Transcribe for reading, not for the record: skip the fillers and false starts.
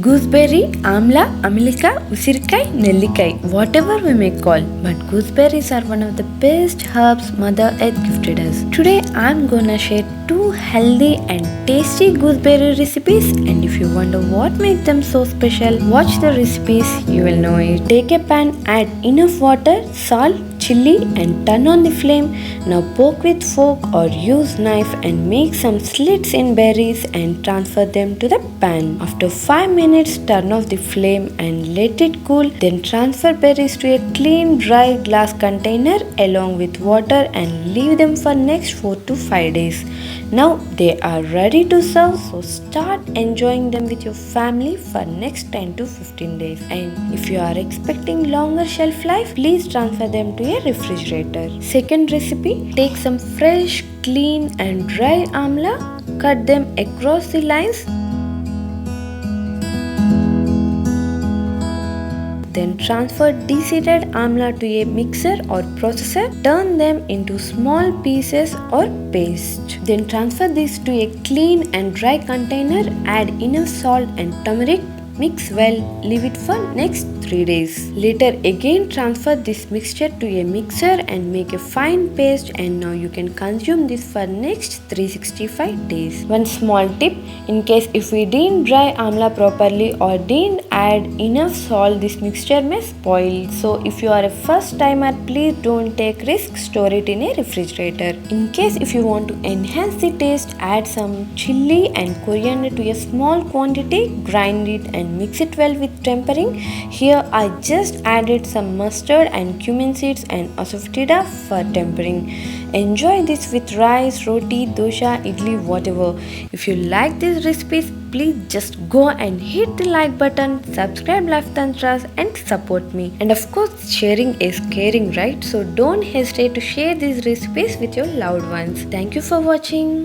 Gooseberry, AMLA, America, Usirikai, Nellikai, whatever we may call, but gooseberries are one of the best herbs Mother Earth gifted us. Today I'm gonna share two healthy and tasty gooseberry recipes, and if you wonder what makes them so special, watch the recipes, you will know it. Take a pan, add enough water, salt, chili and turn on the flame. Now poke with fork or use knife and make some slits in berries and transfer them to the pan. After 5 minutes turn off the flame and let it cool. Then transfer berries to a clean dry glass container along with water and leave them for next 4 to 5 days. Now they are ready to serve, so start enjoying them with your family for next 10 to 15 days. And if you are expecting longer shelf life, please transfer them to a refrigerator. Second recipe, take some fresh, clean and dry amla, cut them across the lines. Then transfer de-seeded amla to a mixer or processor. Turn them into small pieces or paste. Then transfer this to a clean and dry container. Add enough salt and turmeric. Mix well, leave it for next 3 days. Later again transfer this mixture to a mixer and make a fine paste, and now you can consume this for next 365 days. One small tip, in case if we didn't dry amla properly or didn't add enough salt, this mixture may spoil. So if you are a first timer, please don't take risk, store it in a refrigerator. In case if you want to enhance the taste, add some chili and coriander to a small quantity, grind it and mix it well with tempering. Here I just added some mustard and cumin seeds and asafoetida for tempering. Enjoy this with rice, roti, dosha, idli, whatever. If you like these recipes, please just go and hit the like button, subscribe Life Tantras and support me. And of course, sharing is caring, right? So don't hesitate to share these recipes with your loved ones. Thank you for watching.